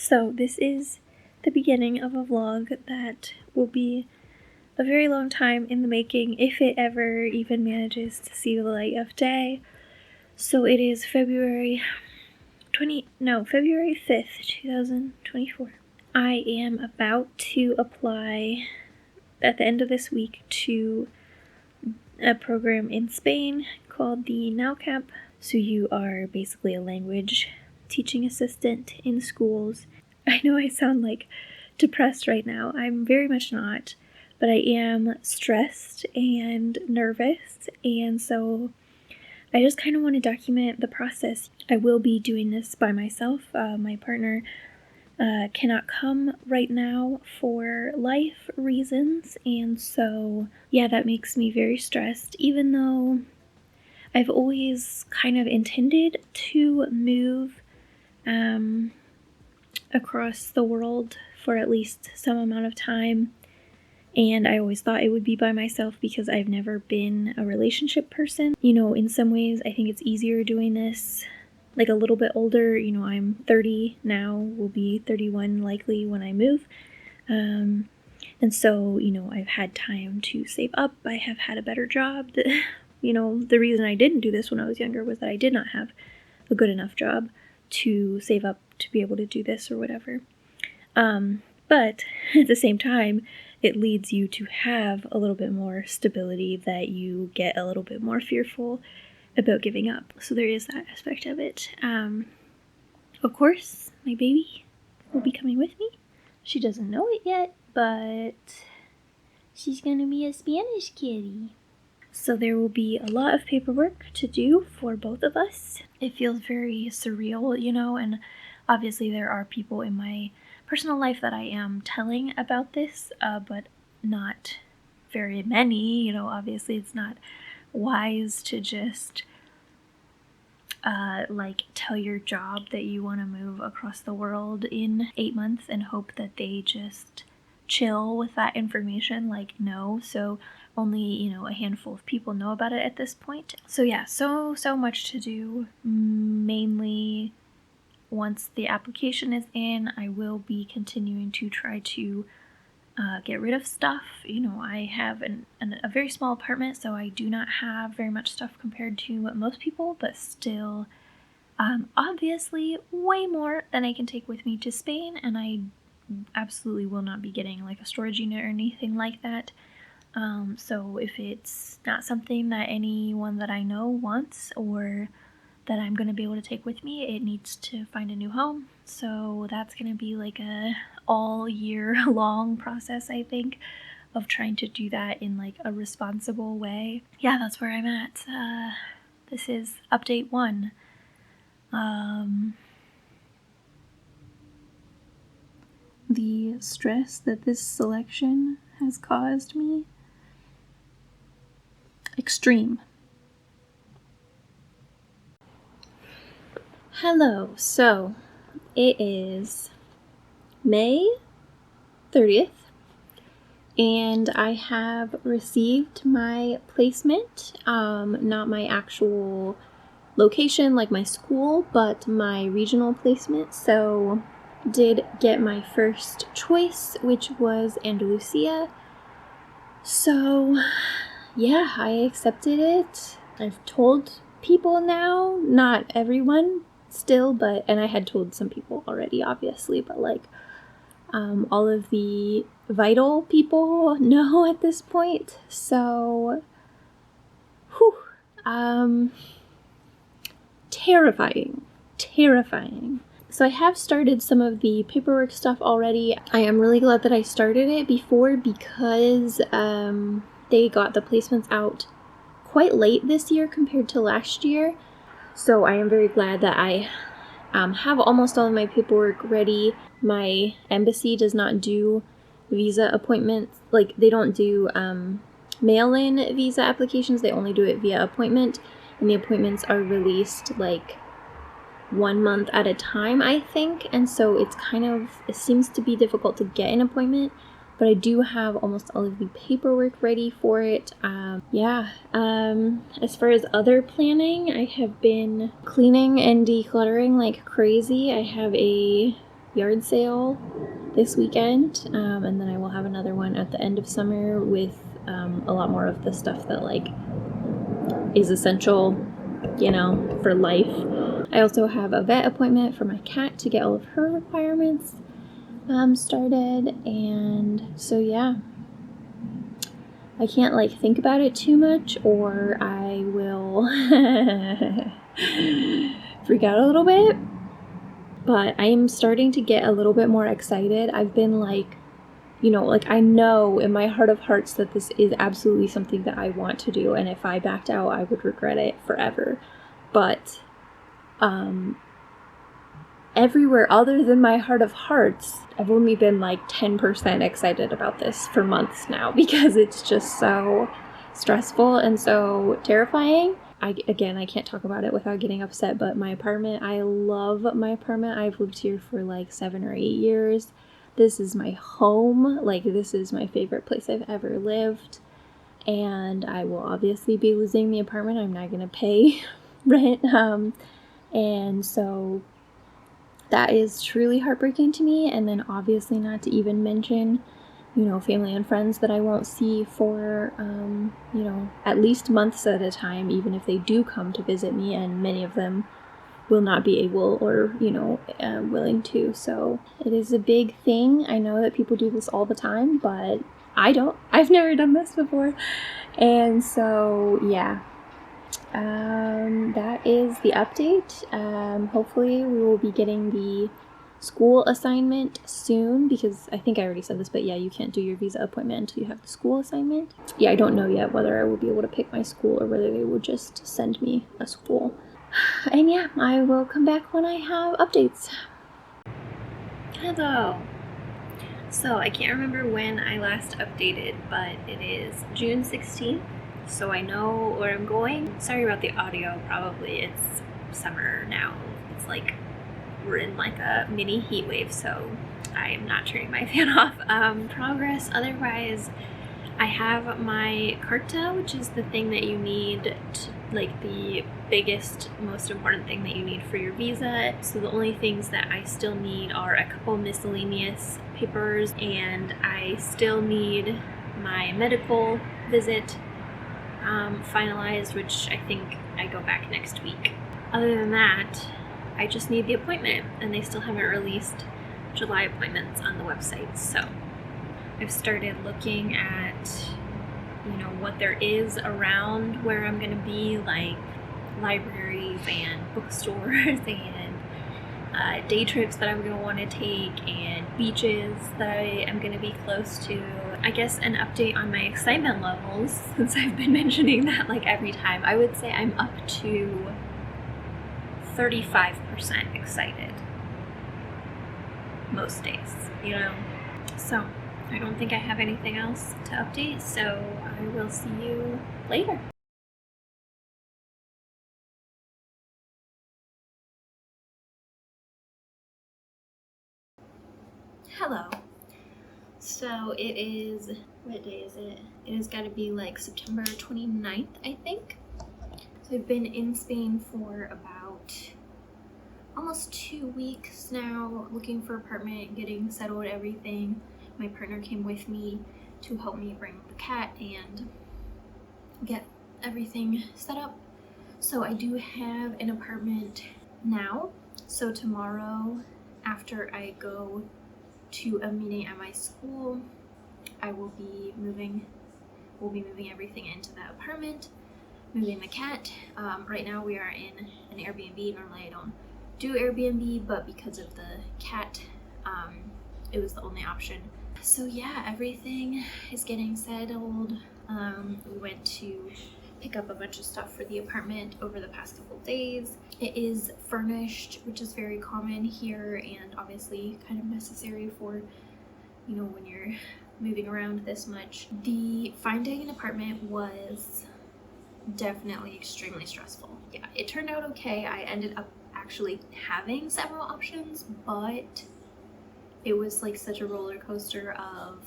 So this is the beginning of a vlog that will be a very long time in the making, if it ever even manages to see the light of day. So it is February 5th, 2024. I am about to apply at the end of this week to a program in Spain called the NAUCAP. So you are basically a language teaching assistant in schools. I know I sound like depressed right now. I'm very much not, but I am stressed and nervous, and so I just kind of want to document the process. I will be doing this by myself. My partner cannot come right now for life reasons, and so yeah, that makes me very stressed, even though I've always kind of intended to move across the world for at least some amount of time. And I always thought it would be by myself because I've never been a relationship person. You know, in some ways, I think it's easier doing this like a little bit older. You know, I'm 30 now, will be 31 likely when I move. And so, you know, I've had time to save up. I have had a better job. You know, the reason I didn't do this when I was younger was that I did not have a good enough job to save up to be able to do this or whatever. But at the same time, it leads you to have a little bit more stability that you get a little bit more fearful about giving up. So there is that aspect of it. Of course, my baby will be coming with me. She doesn't know it yet, but she's gonna be a Spanish kitty. So there will be a lot of paperwork to do for both of us. It feels very surreal, you know, and obviously there are people in my personal life that I am telling about this, but not very many. You know, obviously it's not wise to just like tell your job that you want to move across the world in 8 months and hope that they just chill with that information. Like, no. So only, you know, a handful of people know about it at this point. So yeah, so much to do. Mainly once the application is in, I will be continuing to try to get rid of stuff. You know, I have a very small apartment, so I do not have very much stuff compared to most people, but still, obviously way more than I can take with me to Spain, and I absolutely will not be getting like a storage unit or anything like that. So if it's not something that anyone that I know wants or that I'm going to be able to take with me, it needs to find a new home. So that's going to be like a all year long process, I think, of trying to do that in like a responsible way. Yeah, that's where I'm at. This is update 1. The stress that this selection has caused me, extreme. Hello, so it is May 30th, and I have received my placement, not my actual location like my school, but my regional placement. So did get my first choice, which was Andalusia. So yeah, I accepted it. I've told people now, not everyone still, but, and I had told some people already, obviously, but like all of the vital people know at this point. So terrifying. So I have started some of the paperwork stuff already. I am really glad that I started it before because they got the placements out quite late this year compared to last year. So I am very glad that I have almost all of my paperwork ready. My embassy does not do visa appointments. Like, they don't do mail-in visa applications. They only do it via appointment. And the appointments are released like 1 month at a time, I think. And so it seems to be difficult to get an appointment. But I do have almost all of the paperwork ready for it. As far as other planning, I have been cleaning and decluttering like crazy. I have a yard sale this weekend, and then I will have another one at the end of summer with a lot more of the stuff that like is essential, for life. I also have a vet appointment for my cat to get all of her requirements started, and so yeah, I can't like think about it too much or I will freak out a little bit. But I am starting to get a little bit more excited. I've been like, I know in my heart of hearts that this is absolutely something that I want to do, and if I backed out, I would regret it forever. But everywhere other than my heart of hearts, I've only been like 10% excited about this for months now because it's just so stressful and so terrifying. I can't talk about it without getting upset, but my apartment, I love my apartment. I've lived here for like 7 or 8 years. This is my home. Like, this is my favorite place I've ever lived. And I will obviously be losing the apartment. I'm not going to pay rent. And so that is truly heartbreaking to me. And then obviously not to even mention, family and friends that I won't see for, at least months at a time, even if they do come to visit me, and many of them will not be able or, willing to. So it is a big thing. I know that people do this all the time, but I don't. I've never done this before. And so, yeah. That is the update. Hopefully we will be getting the school assignment soon, because I think I already said this, but yeah, you can't do your visa appointment until you have the school assignment. Yeah, I don't know yet whether I will be able to pick my school or whether they will just send me a school. And yeah, I will come back when I have updates. Hello. So I can't remember when I last updated, but it is June 16th. So I know where I'm going. Sorry about the audio, probably. It's summer now. It's like we're in like a mini heat wave, so I am not turning my fan off. Progress, otherwise, I have my Carta, which is the thing that you need to, like the biggest, most important thing that you need for your visa. So the only things that I still need are a couple miscellaneous papers, and I still need my medical visit finalized, which I think I go back next week. Other than that, I just need the appointment, and they still haven't released July appointments on the website. So I've started looking at, what there is around where I'm gonna be, like libraries and bookstores and day trips that I'm gonna want to take and beaches that I am gonna be close to. I guess an update on my excitement levels, since I've been mentioning that like every time. I would say I'm up to 35% excited most days, So I don't think I have anything else to update, so I will see you later. Hello. So it is, what day is it? It has got to be like September 29th, I think. So I've been in Spain for about almost 2 weeks now, looking for apartment, getting settled, everything. My partner came with me to help me bring the cat and get everything set up. So I do have an apartment now. So tomorrow, after I go to a meeting at my school, we'll be moving everything into that apartment, moving the cat. Right now we are in an Airbnb. Normally I don't do Airbnb, but because of the cat, it was the only option. So yeah, everything is getting settled. We went to pick up a bunch of stuff for the apartment over the past couple days. It is furnished, which is very common here and obviously kind of necessary for, when you're moving around this much. The finding an apartment was definitely extremely stressful. Yeah, it turned out okay. I ended up actually having several options, but it was like such a roller coaster of,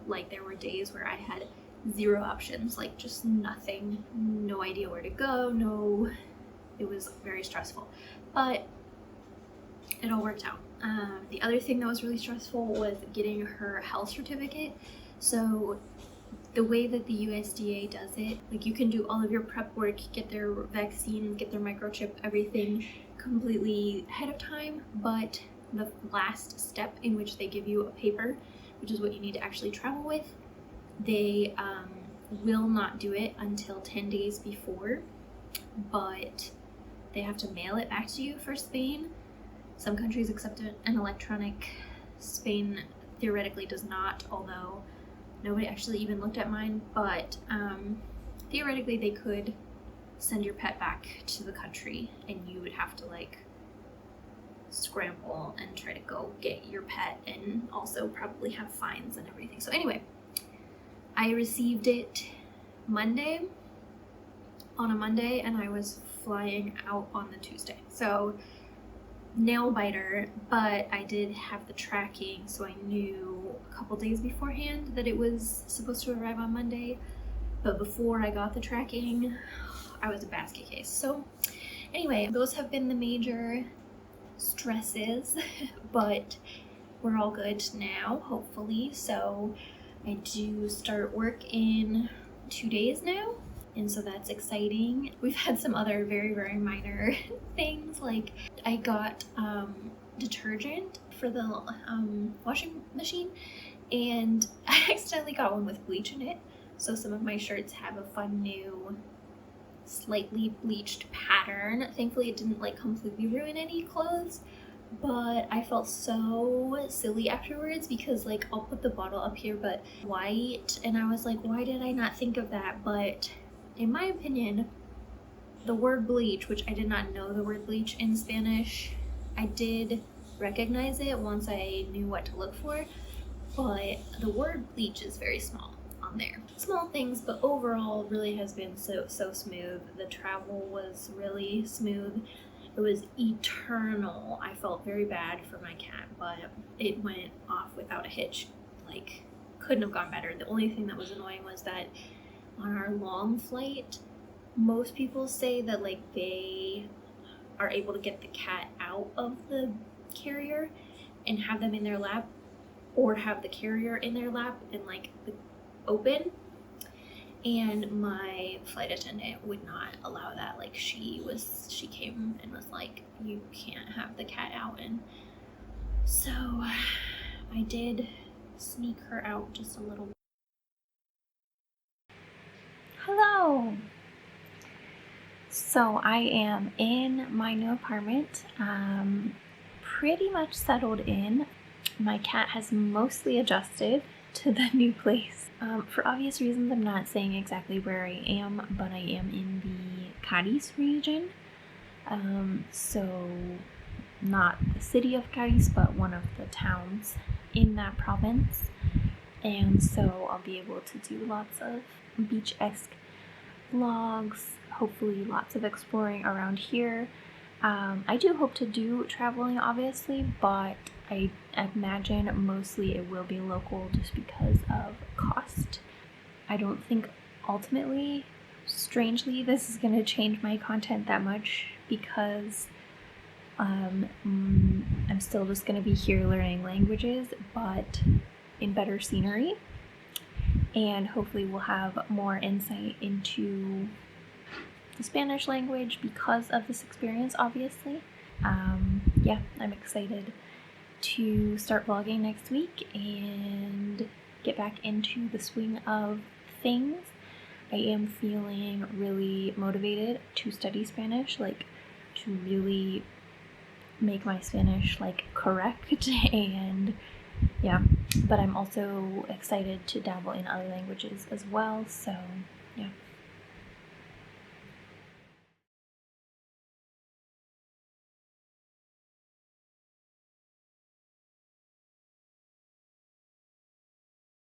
like, there were days where I had 0 options, like just nothing, no idea where to go, it was very stressful, but it all worked out. The other thing that was really stressful was getting her health certificate. So the way that the USDA does it, like, you can do all of your prep work, get their vaccine, get their microchip, everything completely ahead of time, but the last step in which they give you a paper, which is what you need to actually travel with, they will not do it until 10 days before, but they have to mail it back to you for Spain. Some countries accept an electronic. Spain theoretically does not, although nobody actually even looked at mine, but theoretically they could send your pet back to the country, and you would have to like scramble and try to go get your pet, and also probably have fines and everything. So anyway, I received it on a Monday, and I was flying out on the Tuesday. So nail biter, but I did have the tracking, so I knew a couple days beforehand that it was supposed to arrive on Monday. But before I got the tracking, I was a basket case. So anyway, those have been the major stresses, but we're all good now, hopefully. So I do start work in 2 days now, and so that's exciting. We've had some other very, very minor things, like I got detergent for the washing machine, and I accidentally got one with bleach in it. So some of my shirts have a fun new slightly bleached pattern. Thankfully it didn't like completely ruin any clothes, but I felt so silly afterwards because like I'll put the bottle up here, but white, and I was like, why did I not think of that? But in my opinion, the word bleach, which I did not know the word bleach in Spanish, I did recognize it once I knew what to look for, but the word bleach is very small on there. Small things, but overall really has been so smooth. The travel was really smooth. It was eternal. I felt very bad for my cat, but it went off without a hitch. Like, couldn't have gone better. The only thing that was annoying was that on our long flight, most people say that like they are able to get the cat out of the carrier and have them in their lap, or have the carrier in their lap and like open, and my flight attendant would not allow that. Like she came and was like, you can't have the cat out, and so I did sneak her out just a little. Hello! So I am in my new apartment, pretty much settled in. My cat has mostly adjusted to the new place. For obvious reasons, I'm not saying exactly where I am, but I am in the Cadiz region. So not the city of Cadiz, but one of the towns in that province. And so I'll be able to do lots of beach-esque vlogs, hopefully lots of exploring around here. I do hope to do traveling, obviously, but I imagine mostly it will be local just because of cost. I don't think ultimately, strangely, this is going to change my content that much because I'm still just going to be here learning languages, but in better scenery. And hopefully we'll have more insight into the Spanish language because of this experience, obviously. Yeah, I'm excited to start vlogging next week and get back into the swing of things. I am feeling really motivated to study Spanish, like to really make my Spanish like correct, and yeah, but I'm also excited to dabble in other languages as well, so yeah.